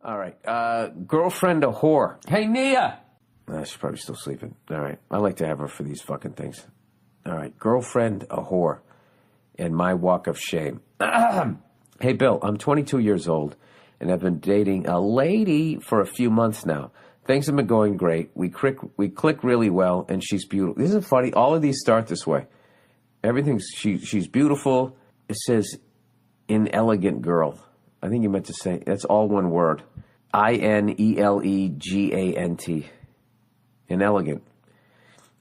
All right. Girlfriend a whore. Hey, Nia! She's probably still sleeping. All right. I like to have her for these fucking things. All right. Girlfriend a whore. And my walk of shame. Hey, Bill, I'm 22 years old, and I've been dating a lady for a few months now. Things have been going great. We click really well, and she's beautiful. Isn't it funny? All of these start this way. She's beautiful. It says, inelegant girl. I think you meant to say, that's all one word. I-N-E-L-E-G-A-N-T. Inelegant.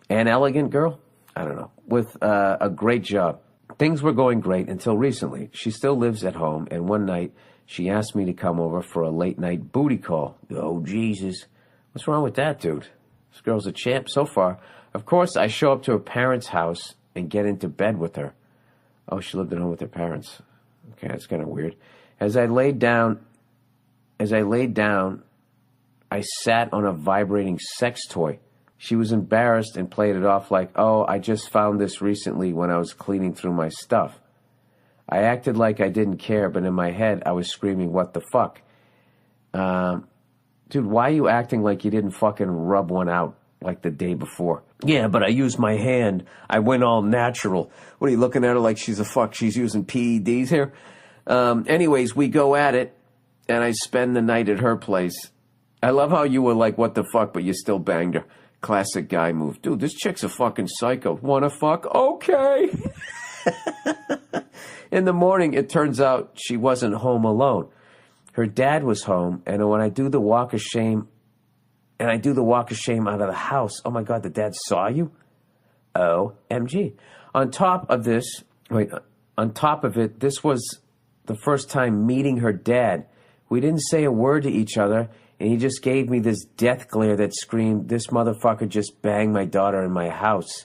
An elegant girl? I don't know. With a great job. Things were going great until recently. She still lives at home, and one night she asked me to come over for a late-night booty call. Oh, Jesus. What's wrong with that, dude? This girl's a champ so far. Of course, I show up to her parents' house and get into bed with her. Oh, she lived at home with her parents. Okay, that's kind of weird. As I laid down, I sat on a vibrating sex toy. She was embarrassed and played it off like, oh, I just found this recently when I was cleaning through my stuff. I acted like I didn't care, but in my head, I was screaming, what the fuck? Dude, why are you acting like you didn't fucking rub one out like the day before? Yeah, but I used my hand. I went all natural. What are you looking at her like she's a fuck? She's using PEDs here? Anyways, we go at it, and I spend the night at her place. I love how you were like, what the fuck, but you still banged her. Classic guy move. Dude, this chick's a fucking psycho. Wanna fuck? Okay. In the morning, it turns out she wasn't home alone. Her dad was home, and when I do the walk of shame, out of the house, oh my God, the dad saw you? OMG. On top of it, this was the first time meeting her dad. We didn't say a word to each other, and he just gave me this death glare that screamed, this motherfucker just banged my daughter in my house.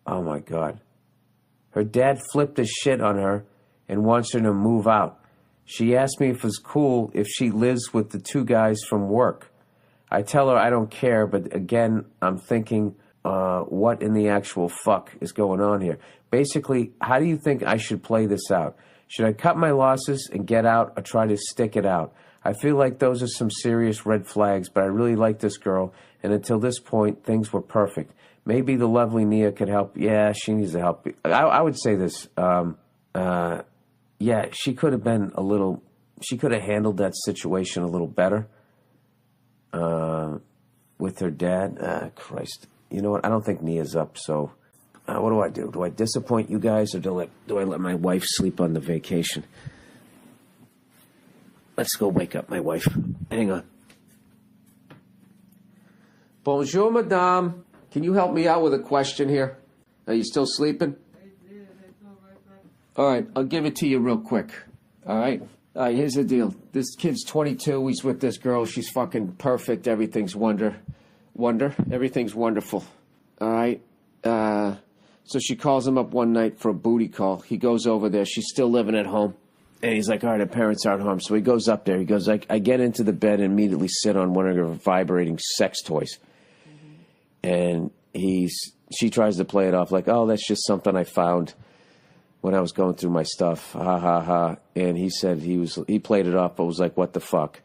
Oh my God. Her dad flipped his shit on her and wants her to move out. She asked me if it's cool if she lives with the two guys from work. I tell her I don't care, but again, I'm thinking, what in the actual fuck is going on here? Basically, how do you think I should play this out? Should I cut my losses and get out or try to stick it out? I feel like those are some serious red flags, but I really like this girl, and until this point, things were perfect. Maybe the lovely Nia could help. Yeah, she needs to help. I would say this. Yeah, she could have handled that situation a little better with her dad. Christ. You know what? I don't think Nia's up, so what do? Do I disappoint you guys, or do I let my wife sleep on the vacation? Let's go wake up my wife. Hang on. Bonjour, madame. Can you help me out with a question here? Are you still sleeping? All right, I'll give it to you real quick. All right? Here's the deal. This kid's 22. He's with this girl. She's fucking perfect. Everything's wonder. Everything's wonderful. All right? So she calls him up one night for a booty call. He goes over there. She's still living at home. And he's like, all right, her parents aren't home. So he goes up there. He goes, I get into the bed and immediately sit on one of her vibrating sex toys. And she tries to play it off like, oh, that's just something I found when I was going through my stuff. Ha, ha, ha. And he said he played it off, but was like, what the fuck?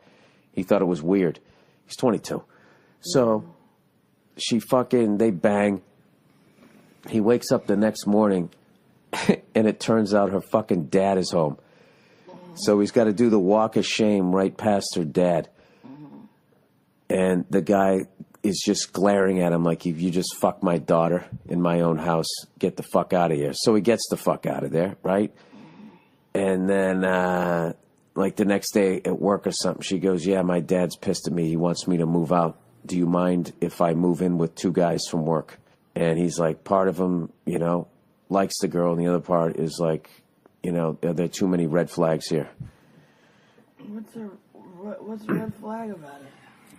He thought it was weird. He's 22. So they bang. He wakes up the next morning, and it turns out her fucking dad is home. So he's got to do the walk of shame right past her dad. And the guy is just glaring at him like, if you just fuck my daughter in my own house, get the fuck out of here. So he gets the fuck out of there, right? And then, like the next day at work or something, she goes, yeah, my dad's pissed at me. He wants me to move out. Do you mind if I move in with two guys from work? And he's like, part of him, likes the girl, and the other part is like, there are too many red flags here. What's the red flag about it?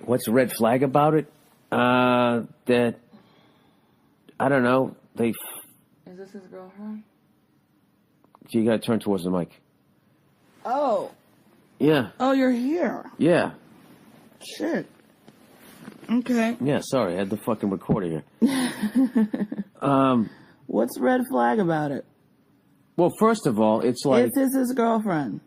What's the red flag about it? That, I don't know, Is this his girlfriend? You gotta turn towards the mic. Oh. Yeah. Oh, you're here. Yeah. Shit. Okay. Yeah, sorry, I had the fucking recorder here. What's the red flag about it? Well, first of all, it's like... Is this his girlfriend?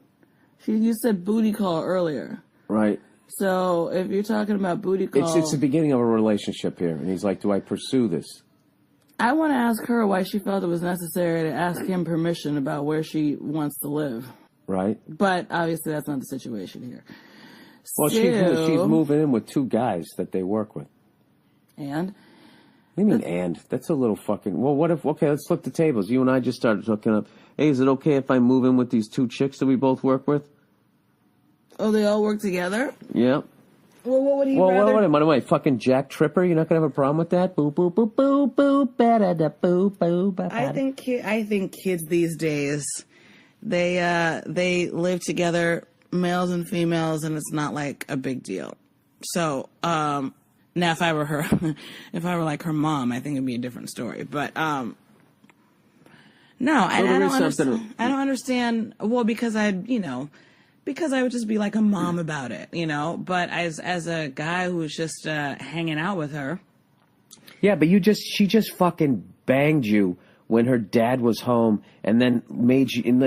You said booty call earlier. Right. So if you're talking about booty call, It's the beginning of a relationship here, and he's like, "Do I pursue this?" I want to ask her why she felt it was necessary to ask him permission about where she wants to live. Right. But obviously, that's not the situation here. Well, she's moving in with 2 guys that they work with. And? What do you mean, and? That's a little fucking... Well, what if... Okay, let's flip the tables. You and I just started hooking up. Hey, is it okay if I move in with these 2 chicks that we both work with? Oh, they all work together? Yeah. Well, what would he rather... What am I, fucking Jack Tripper? You're not going to have a problem with that? Boo, boo, boo, boo, boo, ba-da-da, boo, boo, ba-da. I think kids these days, they live together, males and females, and it's not like a big deal. So, now if I were her, if I were like her mom, I think it'd be a different story. But, no, I don't understand. Well, because because I would just be like a mom about it, But as a guy who's just hanging out with her. Yeah, but she just fucking banged you when her dad was home, and then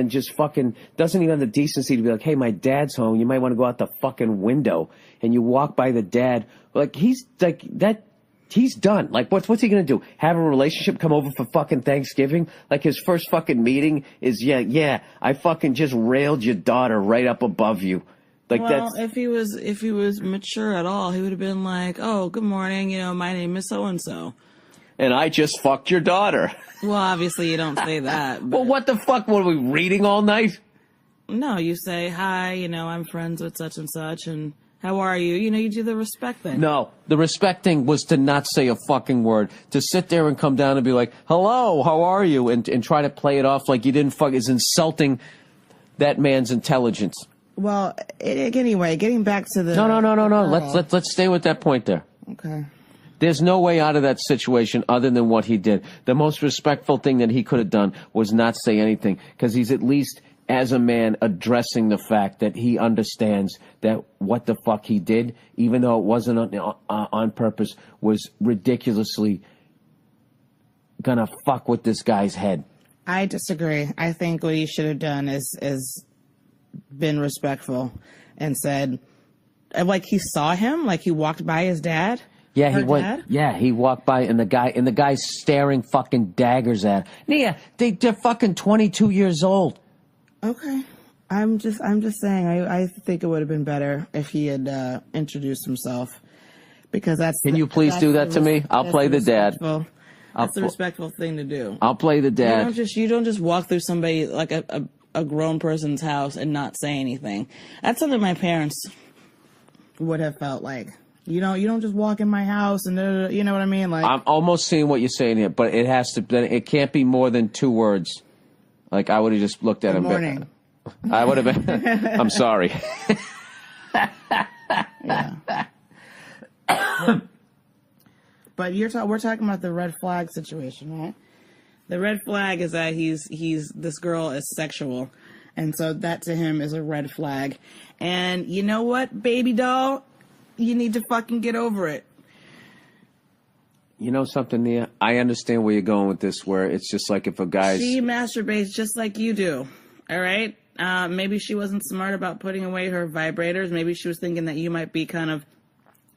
just fucking doesn't even have the decency to be like, "Hey, my dad's home. You might want to go out the fucking window." And you walk by the dad, like he's like that. He's done. Like, what's he gonna do? Have a relationship? Come over for fucking Thanksgiving? Like his first fucking meeting is yeah. I fucking just railed your daughter right up above you. Like, well, if he was mature at all, he would have been like, "Oh, good morning. My name is so and so." And I just fucked your daughter. Well, obviously you don't say that. Well, what the fuck? What are we reading all night? No, you say, "Hi, I'm friends with such and such, and how are you?" You do the respect thing. No, the respect thing was to not say a fucking word. To sit there and come down and be like, "Hello, how are you?" And try to play it off like you didn't fuck is insulting that man's intelligence. Well, anyway, getting back to the... No. Let's stay with that point there. Okay. There's no way out of that situation other than what he did. The most respectful thing that he could have done was not say anything, because he's at least, as a man, addressing the fact that he understands that what the fuck he did, even though it wasn't on purpose, was ridiculously gonna fuck with this guy's head. I disagree. I think what he should have done is been respectful and said, like, he saw him, like he walked by his dad. Yeah, he went. Dad? Yeah, he walked by, and the guy's staring fucking daggers at him. Nia, they're fucking 22 years old. Okay, I'm just saying. I think it would have been better if he had introduced himself, because that's. Can you please do that to me? I'll play the dad. That's the respectful thing to do. I'll play the dad. You don't just walk through somebody like a grown person's house and not say anything. That's something my parents would have felt like. You don't just walk in my house and you know what I mean? Like, I'm almost seeing what you're saying here, but it can't be more than 2 words. Like, I would have just looked at him. Good morning. I would have been. I'm sorry. Yeah. But we're talking about the red flag situation, right? The red flag is that this girl is sexual, and so that to him is a red flag. And you know what, baby doll? You need to fucking get over it. You know something, Nia? I understand where you're going with this, where it's just like if a guy's... She masturbates just like you do, all right? Maybe she wasn't smart about putting away her vibrators. Maybe she was thinking that you might be kind of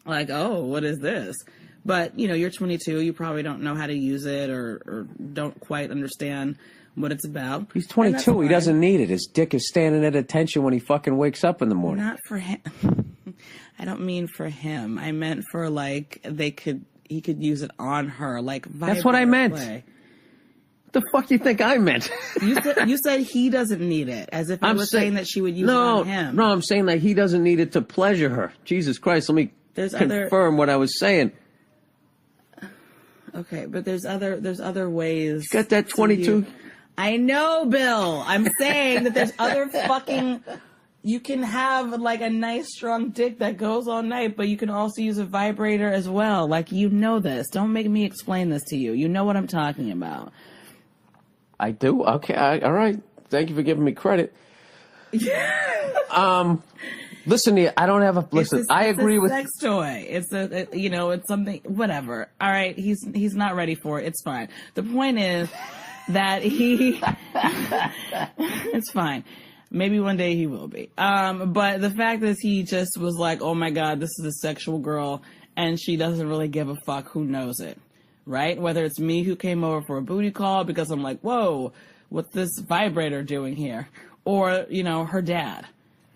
like, oh, what is this? But, you're 22. You probably don't know how to use it or don't quite understand what it's about. He's 22. He doesn't need it. His dick is standing at attention when he fucking wakes up in the morning. Not for him. I don't mean for him. I meant for, like, he could use it on her, like, that's what I meant. Play. What the fuck you think I meant? You said he doesn't need it, as if I was saying that she would use it on him. No, I'm saying that he doesn't need it to pleasure her. Jesus Christ, let me confirm what I was saying. Okay, but there's other ways. You got that 22? I know, Bill. I'm saying that there's other fucking... You can have, like, a nice, strong dick that goes all night, but you can also use a vibrator as well. Like, this. Don't make me explain this to you. You know what I'm talking about. I do? Okay, all right. Thank you for giving me credit. Listen, I don't have a... Listen, I agree with... It's a sex toy. It's something... Whatever. All right, he's not ready for it. It's fine. The point is that he... It's fine. Maybe one day he will be. But the fact is he just was like, oh my God, this is a sexual girl, and she doesn't really give a fuck who knows it, right? Whether it's me who came over for a booty call because I'm like, whoa, what's this vibrator doing here? Or, you know, her dad.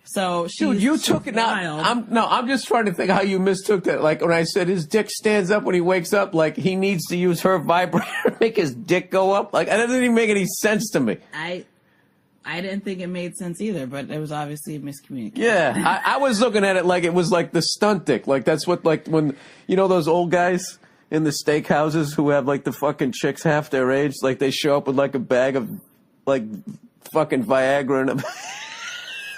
So dude, you took it now. I'm just trying to think how you mistook that. Like when I said his dick stands up when he wakes up, like he needs to use her vibrator to make his dick go up. Like that doesn't even make any sense to me. I didn't think it made sense either, but it was obviously a miscommunication. Yeah, I was looking at it like it was like the stunt dick. Like that's what, like when, you know, those old guys in the steakhouses who have like the fucking chicks half their age, like they show up with like a bag of like fucking Viagra and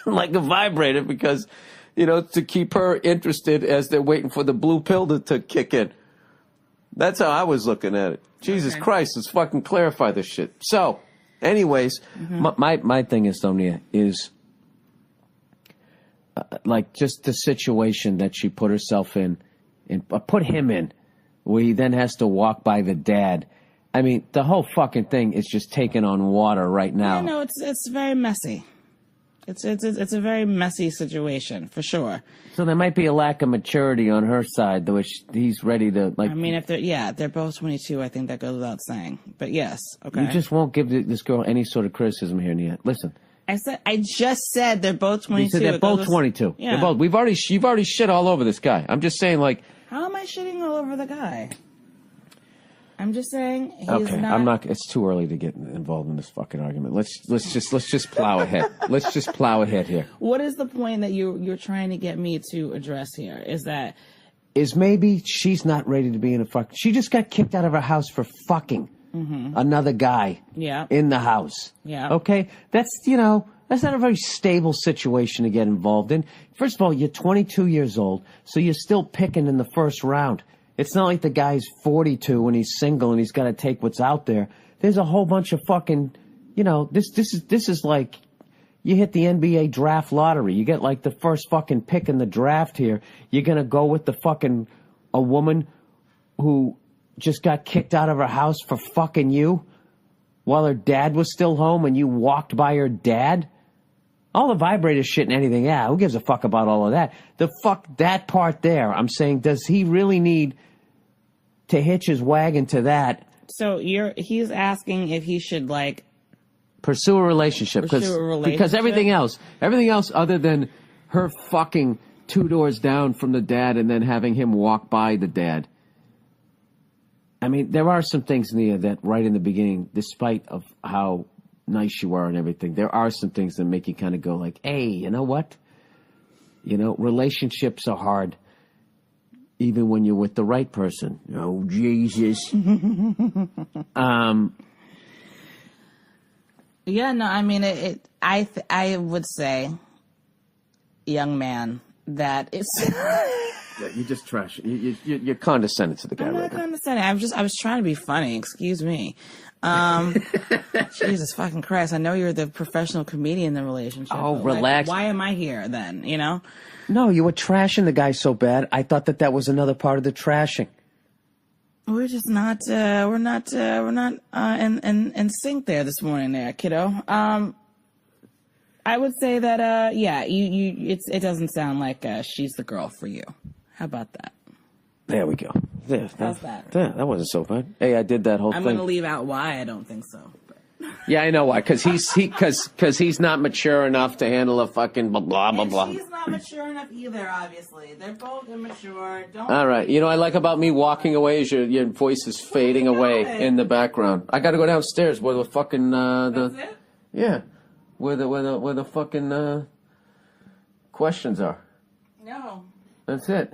like a vibrator because, you know, to keep her interested as they're waiting for the blue pill to kick in. That's how I was looking at it. Jesus Christ, let's fucking clarify this shit. So, anyways, my thing is, Sonia, is like just the situation that she put herself in and put him in, where he then has to walk by the dad. I mean, the whole fucking thing is just taking on water right now. Yeah, no, it's very messy. It's a very messy situation for sure. So there might be a lack of maturity on her side, though he's ready to like. I mean, if they're both 22. I think that goes without saying. But yes, okay. You just won't give this girl any sort of criticism here, Nia. Listen. I just said they're both 22. You said they're both 22. Yeah. They're both. You've already shit all over this guy. I'm just saying, like. How am I shitting all over the guy? I'm just saying he's okay, not. I'm not. It's too early to get involved in this fucking argument. Let's just plow ahead. Let's just plow ahead here. What is the point that you're trying to get me to address here? Is maybe she's not ready to be in a fuck. She just got kicked out of her house for fucking another guy. Yeah. In the house. Yeah. Okay, that's not a very stable situation to get involved in. First of all, you're 22 years old, so you're still picking in the first round. It's not like the guy's 42 and he's single and he's got to take what's out there. There's a whole bunch of fucking, this is like you hit the NBA draft lottery. You get like the first fucking pick in the draft here. You're going to go with a woman who just got kicked out of her house for fucking you while her dad was still home and you walked by her dad? All the vibrator shit and anything, yeah, who gives a fuck about all of that? That part there, I'm saying, does he really need to hitch his wagon to that? So he's asking if he should, like... Pursue a relationship. Because everything else other than her fucking 2 doors down from the dad and then having him walk by the dad. I mean, there are some things, Nia, that right in the beginning, despite of how nice you are and everything, there are some things that make you kind of go like, hey, you know what? Relationships are hard, even when you're with the right person. Oh, Jesus. Yeah, no, I mean, I would say, young man, that it's... Yeah, you just trash. You're condescending to the guy. I'm not condescending. I was trying to be funny. Excuse me. Jesus fucking Christ! I know you're the professional comedian in the relationship. Oh, relax. Why am I here then? No, you were trashing the guy so bad. I thought that was another part of the trashing. We're just not. We're not in sync there this morning, there, kiddo. I would say that. Yeah, it doesn't sound like she's the girl for you. How about that? There we go. How's that? That wasn't so bad. Hey, I did that whole thing. I'm going to leave out why I don't think so. But. Yeah, I know why. Because he's not mature enough to handle a fucking blah, blah, blah, blah. She's not mature enough either, obviously. They're both immature. All right. You know what I like about me walking away is your voice is fading away in the background. I got to go downstairs where the fucking... That's it? Yeah. Where the fucking questions are. No. That's it.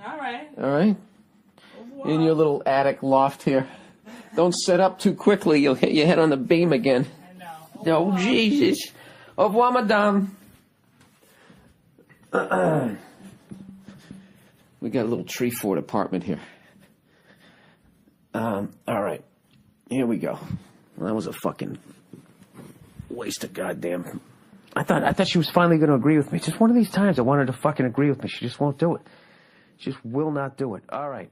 All right. All right. In your little attic loft here. Don't set up too quickly. You'll hit your head on the beam again. I know. Oh, Jesus. Au revoir, madame. We got a little tree fort apartment here. All right. Here we go. Well, that was a fucking waste of goddamn... I thought she was finally going to agree with me. Just one of these times I wanted to fucking agree with me. She just won't do it. She just will not do it. All right.